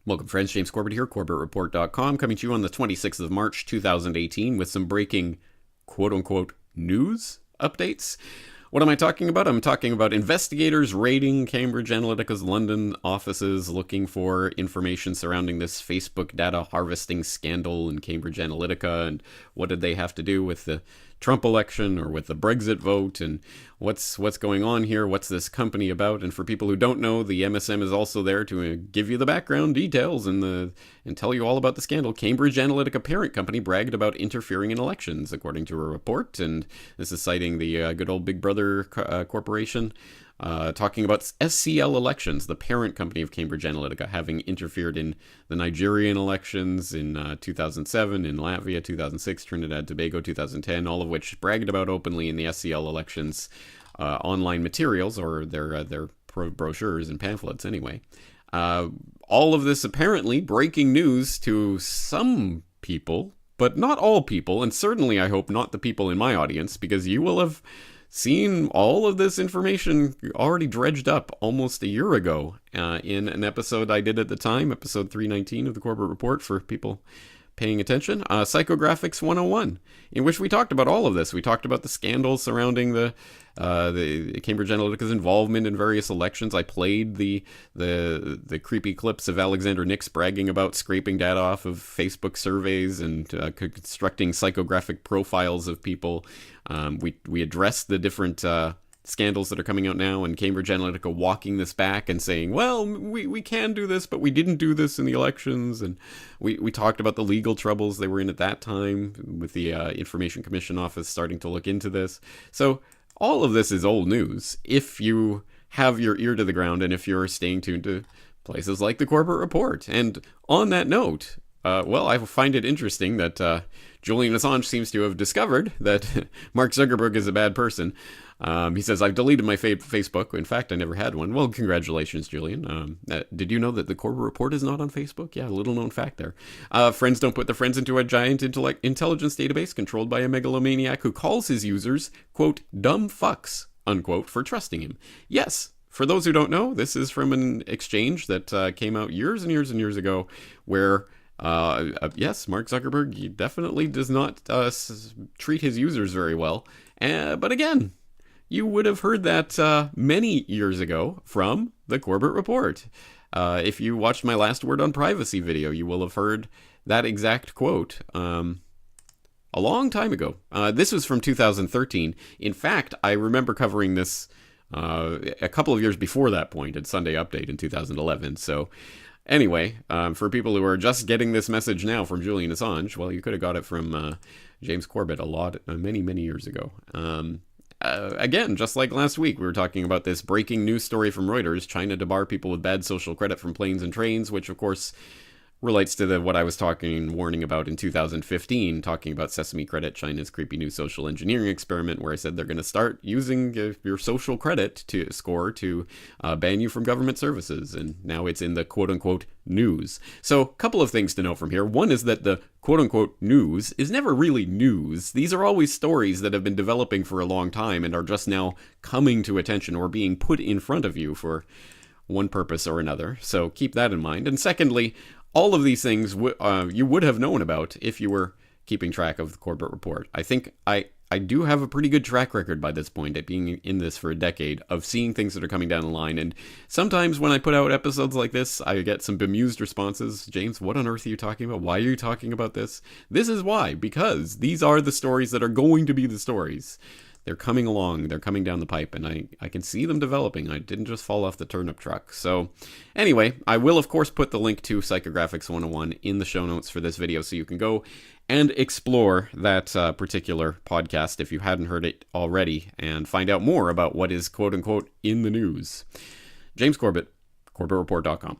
Welcome, friends. James Corbett here, corbettreport.com, coming to you on the 26th of March, 2018, with some breaking quote-unquote news updates. What am I talking about? I'm talking about investigators raiding Cambridge Analytica's London offices looking for information surrounding this Facebook data harvesting scandal in Cambridge Analytica, and what did they have to do with the Trump election or with the Brexit vote, and what's going on here, what's this company about. And for people who don't know, the MSM is also there to give you the background details and tell you all about the scandal. Cambridge Analytica parent company bragged about interfering in elections, according to a report, and this is citing the good old Big Brother corporation, talking about SCL Elections, the parent company of Cambridge Analytica, having interfered in the Nigerian elections in 2007, in Latvia 2006, Trinidad Tobago 2010, all of which bragged about openly in the SCL Elections online materials, or their brochures and pamphlets anyway. All of this apparently breaking news to some people, but not all people, and certainly I hope not the people in my audience, because you will have seen all of this information already dredged up almost a year ago in an episode I did at the time, episode 319 of the Corbett Report, for people paying attention, Psychographics 101, in which we talked about all of this. We talked about the scandals surrounding the Cambridge Analytica's involvement in various elections. I played the creepy clips of Alexander Nix bragging about scraping data off of Facebook surveys and constructing psychographic profiles of people. We addressed the different scandals that are coming out now, and Cambridge Analytica walking this back and saying, well, we can do this, but we didn't do this in the elections. And we talked about the legal troubles they were in at that time with the Information Commission Office starting to look into this. So all of this is old news if you have your ear to the ground and if you're staying tuned to places like the Corbett Report. And on that note, I find it interesting that Julian Assange seems to have discovered that Mark Zuckerberg is a bad person. He says, I've deleted my Facebook. In fact, I never had one. Well, congratulations, Julian. Did you know that the Corbett Report is not on Facebook? Yeah, little known fact there. Friends don't put their friends into a giant intelligence database controlled by a megalomaniac who calls his users, quote, dumb fucks, unquote, for trusting him. Yes. For those who don't know, this is from an exchange that came out years and years and years ago where yes, Mark Zuckerberg, he definitely does not treat his users very well. But again, you would have heard that many years ago from the Corbett Report. If you watched my last word on privacy video, you will have heard that exact quote a long time ago. This was from 2013. In fact, I remember covering this a couple of years before that point at Sunday Update in 2011. So anyway, for people who are just getting this message now from Julian Assange, well, you could have got it from James Corbett many years ago. Again, just like last week, we were talking about this breaking news story from Reuters, China to bar people with bad social credit from planes and trains, which of course relates to what I was warning about in 2015, talking about Sesame Credit, China's creepy new social engineering experiment, where I said they're going to start using your social credit score to ban you from government services. And now it's in the quote-unquote news. So a couple of things to know from here. One is that the quote-unquote news is never really news. These are always stories that have been developing for a long time and are just now coming to attention or being put in front of you for one purpose or another. So keep that in mind. And secondly, all of these things you would have known about if you were keeping track of the Corbett Report. I think I do have a pretty good track record by this point at being in this for a decade of seeing things that are coming down the line. And sometimes when I put out episodes like this, I get some bemused responses. James, what on earth are you talking about? Why are you talking about this? This is why, because these are the stories that are going to be the stories. They're coming along, they're coming down the pipe, and I can see them developing. I didn't just fall off the turnip truck. So anyway, I will of course put the link to Psychographics 101 in the show notes for this video so you can go and explore that particular podcast if you hadn't heard it already and find out more about what is quote-unquote in the news. James Corbett, corbettreport.com.